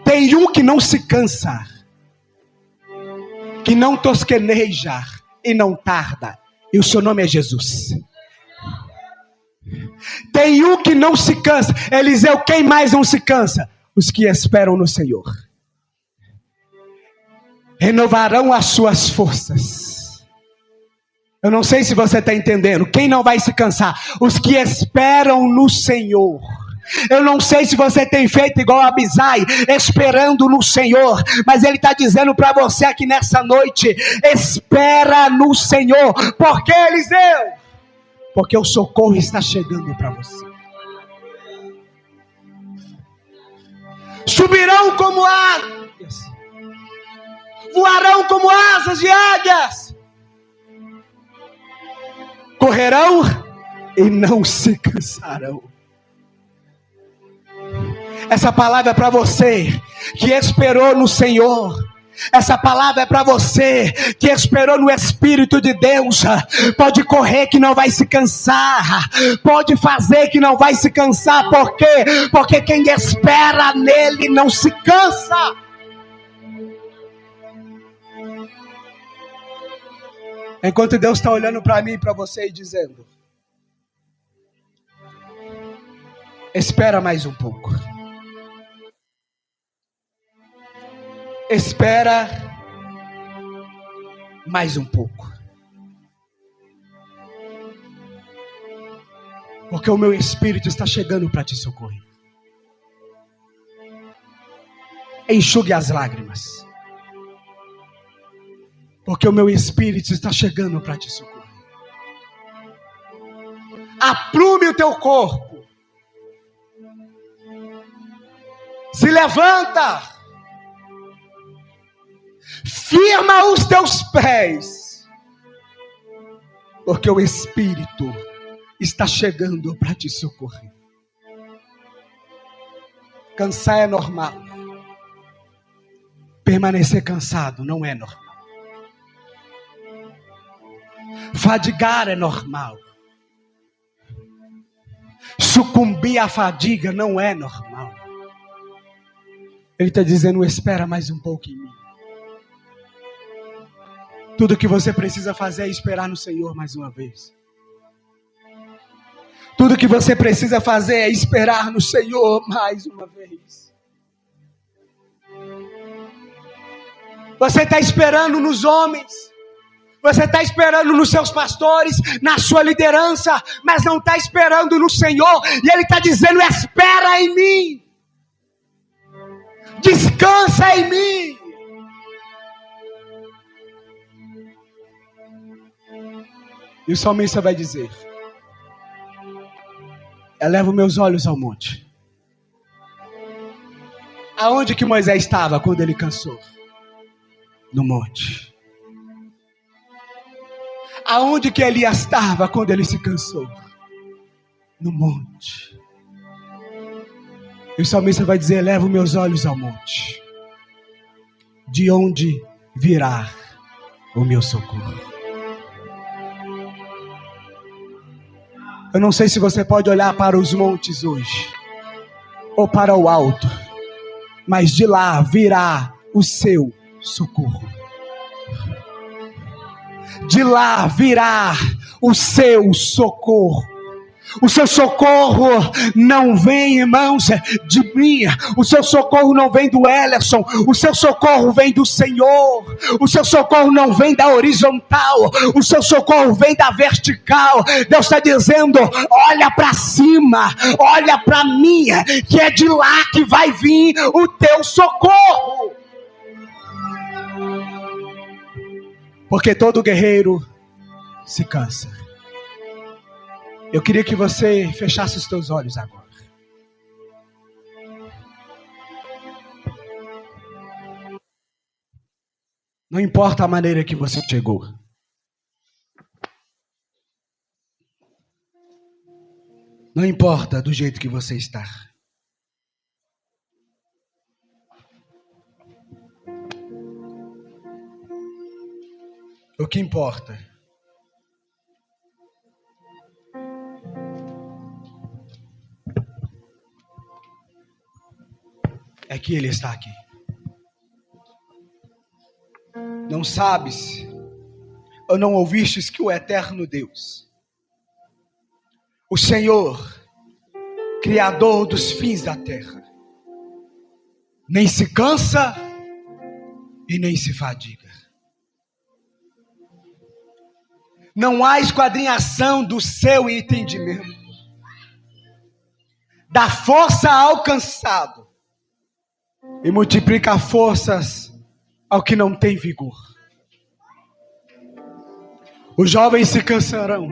Tem um que não se cansa, que não tosqueneja e não tarda. E o seu nome é Jesus. Tem um que não se cansa. Eliseu, quem mais não se cansa? Os que esperam no Senhor. Renovarão as suas forças. Eu não sei se você está entendendo. Quem não vai se cansar? Os que esperam no Senhor. Eu não sei se você tem feito igual a Abisai, esperando no Senhor, mas ele está dizendo para você aqui nessa noite: espera no Senhor. Por que, Eliseu? Porque o socorro está chegando para você. Subirão como águias, voarão como asas de águias, correrão e não se cansarão. Essa palavra é para você que esperou no Senhor. Essa palavra é para você que esperou no Espírito de Deus. Pode correr que não vai se cansar. Pode fazer que não vai se cansar. Por quê? Porque quem espera nele não se cansa. Enquanto Deus está olhando para mim e para você e dizendo: espera mais um pouco. Espera mais um pouco. Porque o meu Espírito está chegando para te socorrer. Enxugue as lágrimas. Porque o meu Espírito está chegando para te socorrer. Aprume o teu corpo. Se levanta. Firma os teus pés, porque o Espírito está chegando para te socorrer. Cansar é normal. Permanecer cansado não é normal. Fadigar é normal. Sucumbir à fadiga não é normal. Ele está dizendo: espera mais um pouco em mim. Tudo que você precisa fazer é esperar no Senhor mais uma vez. Tudo que você precisa fazer é esperar no Senhor mais uma vez. Você está esperando nos homens, você está esperando nos seus pastores, na sua liderança, mas não está esperando no Senhor. E Ele está dizendo: espera em mim, descansa em mim. E o salmista vai dizer: elevo meus olhos ao monte. Aonde que Moisés estava quando ele cansou? No monte. Aonde que Elias estava quando ele se cansou? No monte. E o salmista vai dizer: elevo meus olhos ao monte. De onde virá o meu socorro? Eu não sei se você pode olhar para os montes hoje, ou para o alto, mas de lá virá o seu socorro. De lá virá o seu socorro. O seu socorro não vem, irmãos, de mim. O seu socorro não vem do Ellerson. O seu socorro vem do Senhor. O seu socorro não vem da horizontal. O seu socorro vem da vertical. Deus está dizendo: olha para cima, olha para mim, que é de lá que vai vir o teu socorro. Porque todo guerreiro se cansa. Eu queria que você fechasse os teus olhos agora. Não importa a maneira que você chegou. Não importa do jeito que você está. O que importa é que Ele está aqui. Não sabes ou não ouvistes que o eterno Deus, o Senhor, Criador dos fins da terra, nem se cansa e nem se fadiga. Não há esquadrinhação do seu entendimento. Dá força ao cansado e multiplica forças ao que não tem vigor. Os jovens se cansarão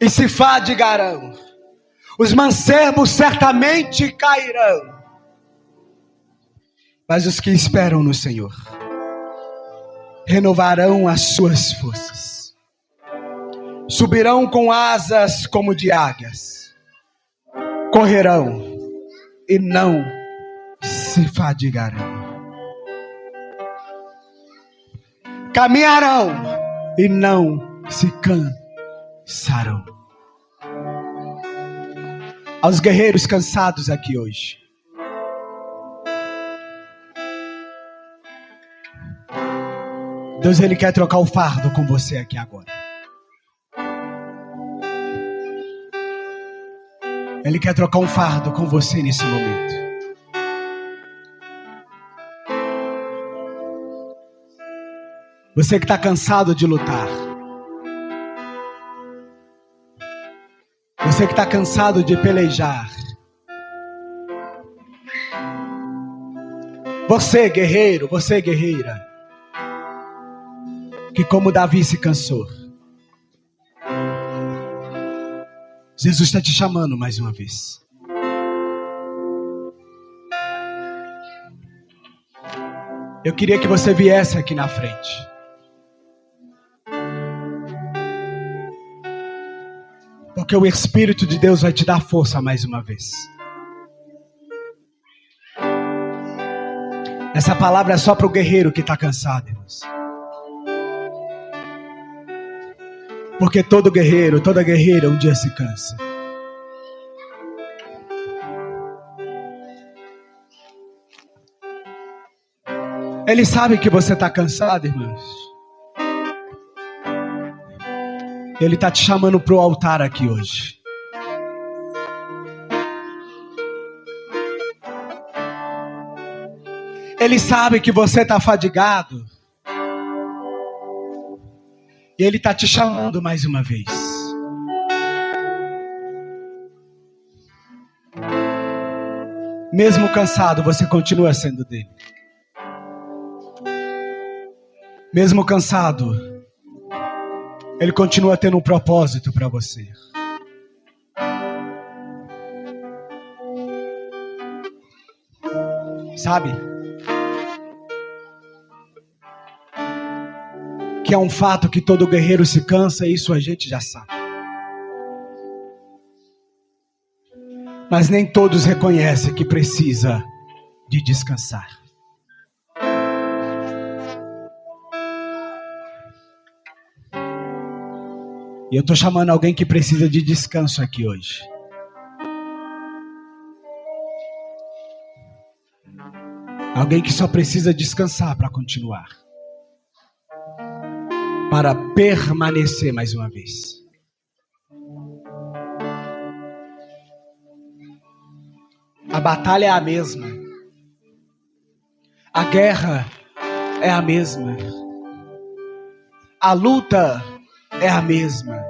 e se fadigarão. Os mancebos certamente cairão. Mas os que esperam no Senhor renovarão as suas forças. Subirão com asas como de águias. Correrão e não se fadigarão. Caminharão e não se cansarão. Aos guerreiros cansados aqui hoje, Deus, Ele quer trocar o fardo com você aqui agora. Ele quer trocar um fardo com você nesse momento. Você que está cansado de lutar. Você que está cansado de pelejar. Você guerreiro, você guerreira, que como Davi se cansou. Jesus está te chamando mais uma vez. Eu queria que você viesse aqui na frente. Porque o Espírito de Deus vai te dar força mais uma vez. Essa palavra é só para o guerreiro que está cansado, irmãos. Porque todo guerreiro, toda guerreira um dia se cansa. Ele sabe que você está cansado, irmãos. Ele está te chamando para o altar aqui hoje. Ele sabe que você está fadigado. E Ele está te chamando mais uma vez. Mesmo cansado, você continua sendo dele. Mesmo cansado, Ele continua tendo um propósito para você. Sabe? Que é um fato que todo guerreiro se cansa, isso a gente já sabe. Mas nem todos reconhecem que precisa de descansar. E eu estou chamando alguém que precisa de descanso aqui hoje. Alguém que só precisa descansar para continuar. Para permanecer mais uma vez. A batalha é a mesma. A guerra é a mesma. A luta é a mesma.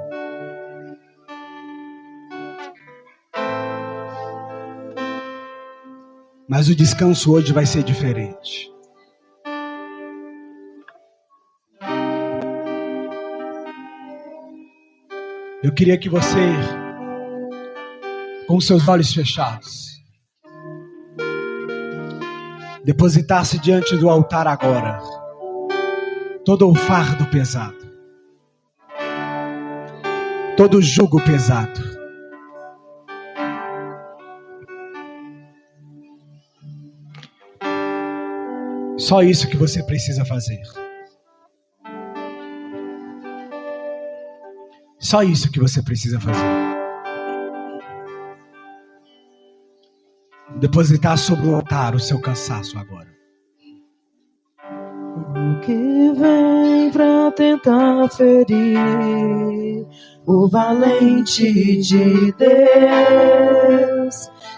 Mas o descanso hoje vai ser diferente. Eu queria que você, com seus olhos fechados, depositasse diante do altar agora todo o fardo pesado, todo o jugo pesado. Só isso que você precisa fazer. Só isso que você precisa fazer. Depositar sobre o altar o seu cansaço agora. O que vem pra tentar ferir o valente de Deus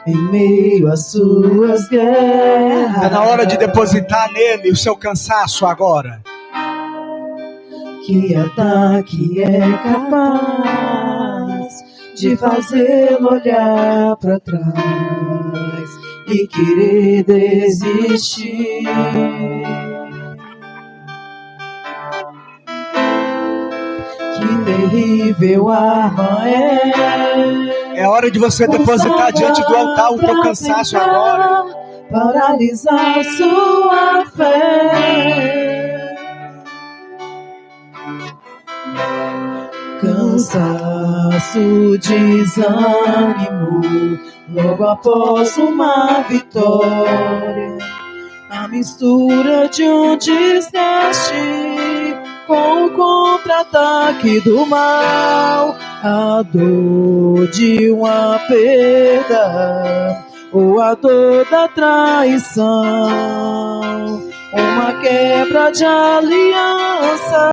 em meio às suas guerras. É na hora de depositar nele o seu cansaço agora. Que ataque é capaz de fazê-lo olhar para trás e querer desistir. Que terrível arma é. É hora de você depositar diante do altar o teu cansaço agora. Paralisar sua fé. Cansaço, desânimo, logo após uma vitória. A mistura de um desgaste com o contra-ataque do mal. A dor de uma perda ou a dor da traição. Uma quebra de aliança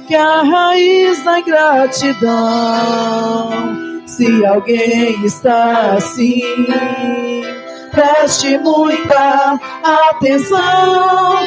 que é a raiz da ingratidão. Se alguém está assim, preste muita atenção.